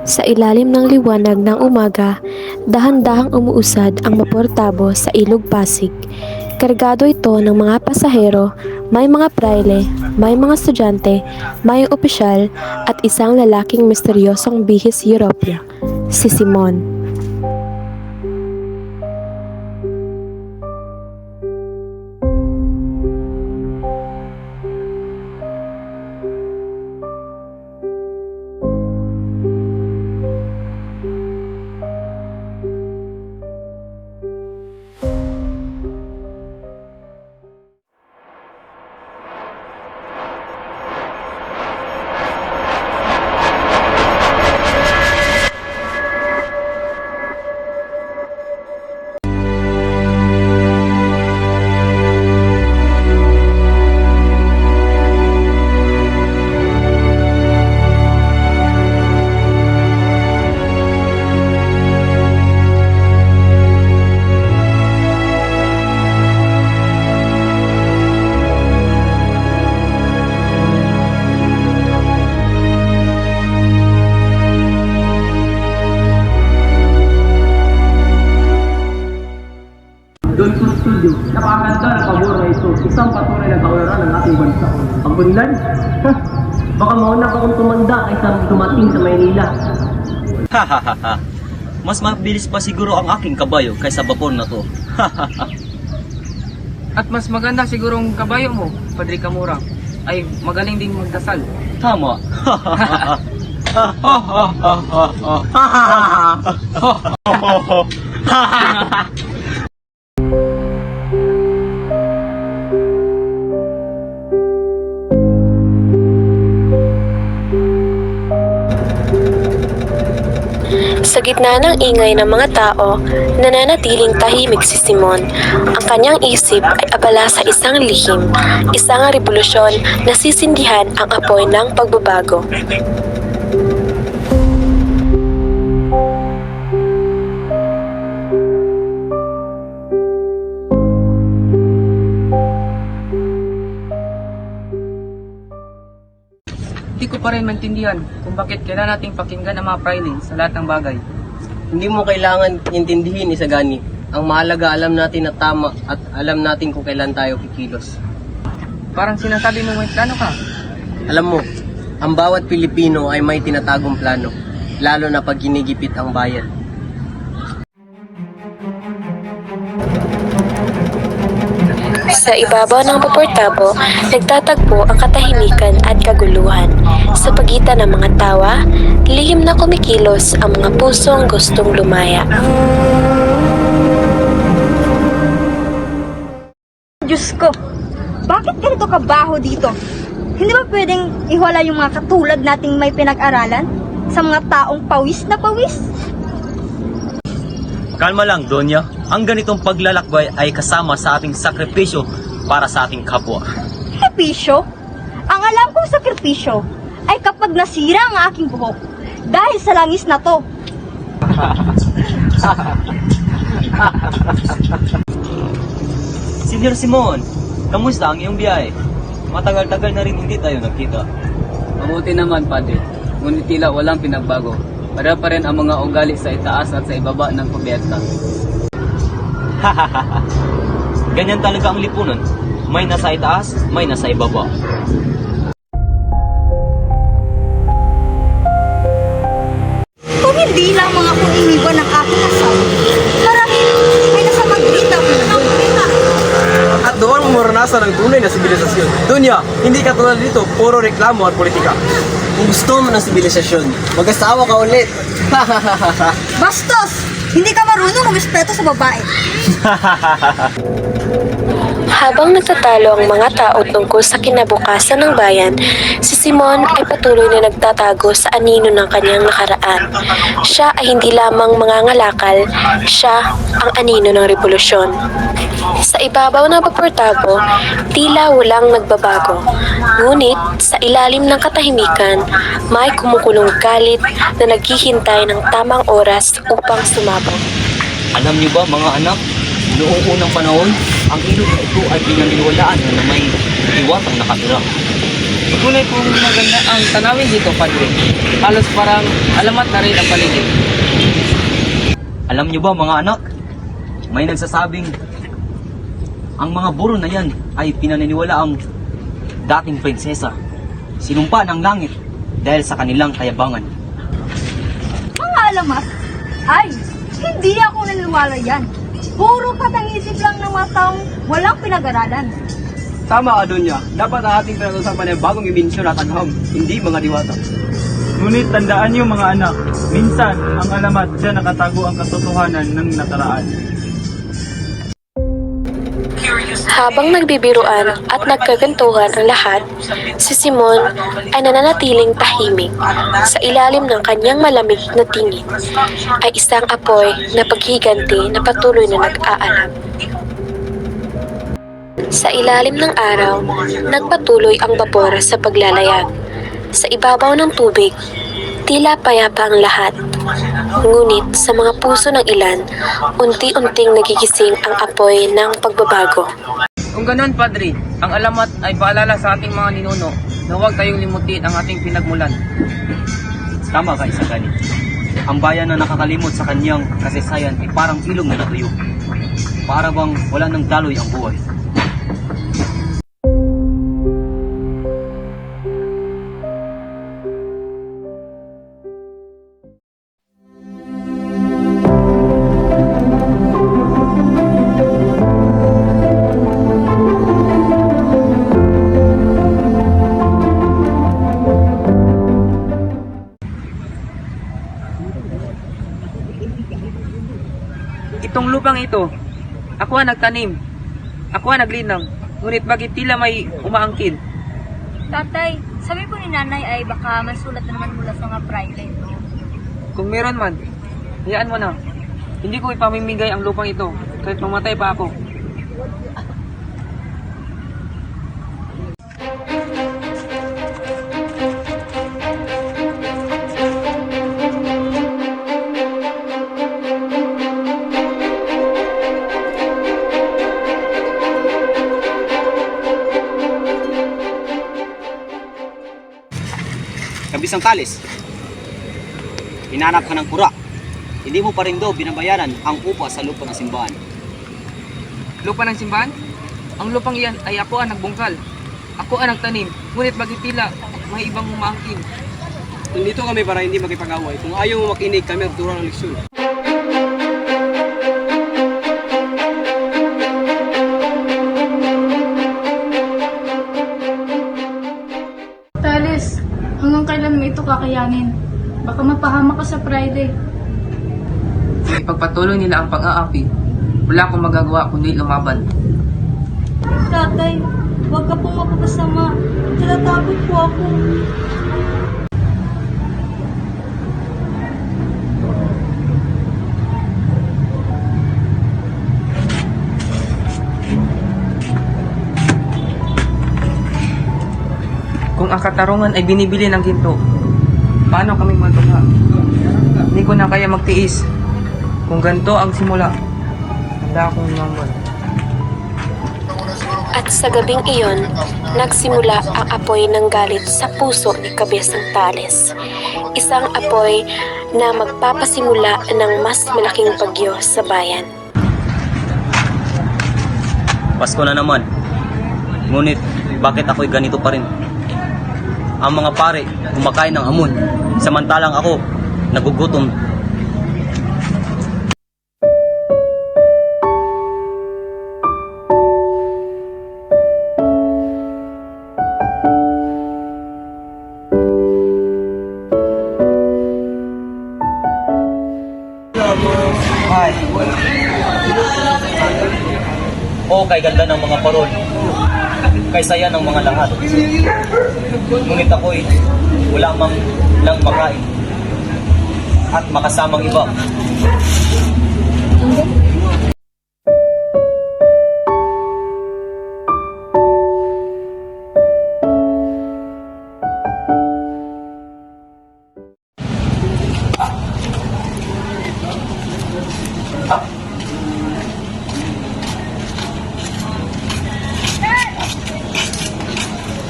Sa ilalim ng liwanag ng umaga, dahan-dahang umuusad ang Maportabo sa Ilog Pasig. Kargado ito ng mga pasahero, may mga praile, may mga estudyante, may opisyal at isang lalaking misteryosong bihis Europea, si Simon. Johnson Studio. Napakaganda ng pabor na ito. Isang patunay na kauraran ng ating bansa. Ang bunlan? Baka mauna ka kung tumanda kaysa dumating sa Maynila. Hahaha. Mas mabilis pa siguro ang aking kabayo kaysa bapor na to. At mas maganda siguro ang kabayo mo, Padre Camurang, ay magaling ding magdasal. Tama. Sa gitna ng ingay ng mga tao, nananatiling tahimik si Simon. Ang kanyang isip ay abala sa isang lihim, isang revolusyon na sisindihan ang apoy ng pagbabago. Hindi ko pa rin maintindihan kung bakit kailangan nating pakinggan ang mga praile sa lahat ng bagay. Hindi mo kailangan intindihin isagani. Ang mahalaga alam natin na tama at alam natin kung kailan tayo kikilos. Parang sinasabi mo may plano ka. Alam mo, ang bawat Pilipino ay may tinatagong plano, lalo na pag ginigipit ang bayan. Sa ibabaw ng Maportabo, nagtatagpo ang katahimikan at kaguluhan. Sa pagitan ng mga tawa, lihim na kumikilos ang mga pusong gustong lumaya. Diyos ko, bakit ganito kabaho dito? Hindi ba pwedeng iwala yung mga katulad nating may pinag-aralan sa mga taong pawis na pawis? Kalma lang, Donya. Ang ganitong paglalakbay ay kasama sa ating sakripisyo para sa ating kapwa. Sakripisyo? Ang alam kong sakripisyo ay kapag nasira ang aking buhok dahil sa langis na to. Senior Simon, kamusta ang iyong biyahe? Matagal-tagal na rin hindi tayo nagkita. Mabuti naman, Padre. Ngunit tila walang pinagbago. Para pa rin ang mga ugali sa itaas at sa ibaba ng kubyerta. Ganyan talaga ang lipunan. May nasa itaas, may nasa ibaba. Kung hindi lang mga kung iniwan ng aking asawa, marahil ay nasa Madrid ako. At doon mo maranasan ang tunay na sibilisasyon. Dunya, hindi ka tulad dito, puro reklamo at politika. Kung gusto mo ng sibilisasyon, mag-asawa ka ulit. Bastos! Hindi ka marunong umispeto sa babae. Habang nagtatalo ang mga tao tungkol sa kinabukasan ng bayan, si Simon ay patuloy na nagtatago sa anino ng kanyang nakaraan. Siya ay hindi lamang mangangalakal, siya ang anino ng revolusyon. Sa ibabaw ng Maportabo, tila walang nagbabago. Ngunit sa ilalim ng katahimikan, may kumukulong galit na naghihintay ng tamang oras upang sumabog. Alam niyo ba mga anak, noong unang panahon, ang ilog na ito ay pinaniniwalaan na may diwatang nakatira. Ngunit kung maganda ang tanawin dito, Padre, halos parang alamat na rin ang paligid. Alam niyo ba mga anak, may nagsasabing ang mga buro na yan ay pinaniniwala ang dating prinsesa. Sinumpa ng langit dahil sa kanilang kayabangan. Mga alamat? Ay, hindi ako naniniwala yan. Puro patang-isip lang ng mga taong walang pinag-aralan. Tama ka doon niya. Dapat ang ating pinag-usapan ay bagong imensyon at agham, hindi mga diwata. Ngunit tandaan niyo mga anak, minsan ang alamat dyan nakatago ang katotohanan ng nakaraan. Habang nagbibiruan at nagkagantuhan ang lahat, si Simon ay nananatiling tahimik. Sa ilalim ng kanyang malamig na tingin ay isang apoy na paghiganti na patuloy na nag-aalab. Sa ilalim ng araw, nagpatuloy ang babor sa paglalayag. Sa ibabaw ng tubig, tila payapa ang lahat. Ngunit sa mga puso ng ilan, unti-unting nagigising ang apoy ng pagbabago. Kung ganun, Padre, ang alamat ay paalala sa ating mga ninuno na huwag tayong limutin ang ating pinagmulan. Tama ka, Isagani. Ang bayan na nakakalimot sa kanyang kasaysayan ay parang ilong na natuyo. Para bang wala nang daloy ang buhay. Itong lupang ito, ako ang nagtanim, ako ang naglinang, ngunit bakit tila may umaangkin? Tatay, sabi po ni nanay ay baka masulat na naman mula sa mga private. Kung meron man, hayaan mo na. Hindi ko ipamimigay ang lupang ito, kahit mamatay pa ako. Kabisang Talis, hinanap ka ng kura. Hindi mo pa rin daw binabayaran ang upa sa lupa ng simbahan. Lupa ng simbahan? Ang lupang iyan ay ako ang nagbungkal. Ako ang nagtanim, ngunit bakit tila may ibang umaangkin? Nandito kami para hindi makipag-away. Kung ayaw mo makinig, kami ang turang ng leksyon. Talis, hanggang kailan mo ito kakayanin? Baka mapahama ka sa Friday. Kung ipagpatuloy nila ang pang-aapi, wala akong magagawa kundi lumaban. Tatay, huwag ka pong mapapasama. Tinatakot po ako. Kung ang katarungan ay binibili ng ginto, paano kami matugha? Hindi ko na kaya magtiis. Kung ganito ang simula, handa akong lumamban. At sa gabing iyon, nagsimula ang apoy ng galit sa puso ni Kabisang Talis. Isang apoy na magpapasimula ng mas malaking bagyo sa bayan. Pasko na naman. Ngunit, bakit ako'y ganito pa rin? Ang mga pare, kumakain ng hamon. Samantalang ako, nagugutom. Ay, kay ganda ng mga parol. Kay saya ng mga lahat. Ngunit ako'y wala mang lang makain at makasamang iba.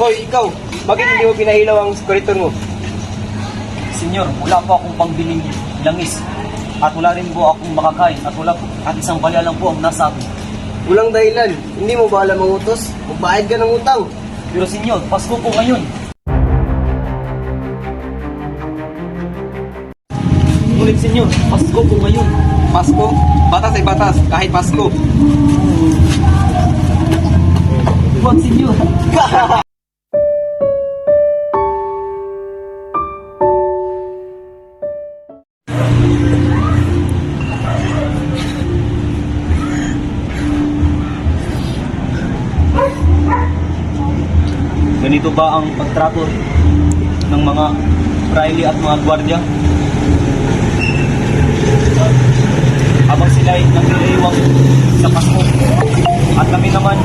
Hoy, ikaw! Bakit hindi mo pinahilaw ang sekuritor mo? Senyor, wala po akong pangbiling langis. At wala rin po akong makakain. At isang balya lang po ang nasa akin. Walang dahilan. Hindi mo ba alam ang utos? Magbayad ka ng utang. Pero senyor, Pasko po ngayon. Ngunit senyor, Pasko po ngayon. Pasko? Batas ay batas, kahit Pasko. Huwag senyor. Ganito ba ang pagtrato ng mga praile at mga gwardya? Habang sila ay nagdiriwang sa Pasko at kami naman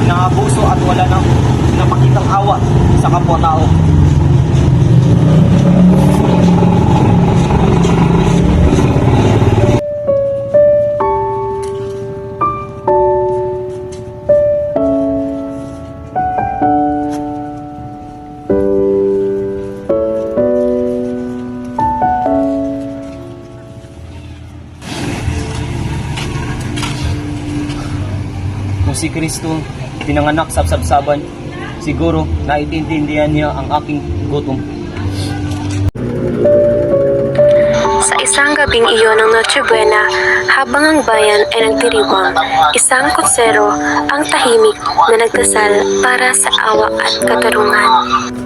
naabuso at wala nang napakitang awa sa kapwa-tao. Kung si Kristo pinanganak sa sabsaban, siguro naiintindihan niya ang aking gutom. Sa isang gabing iyon ng Noche Buena, habang ang bayan ay nagdiriwang, isang kutsero ang tahimik na nagdasal para sa awa at katarungan.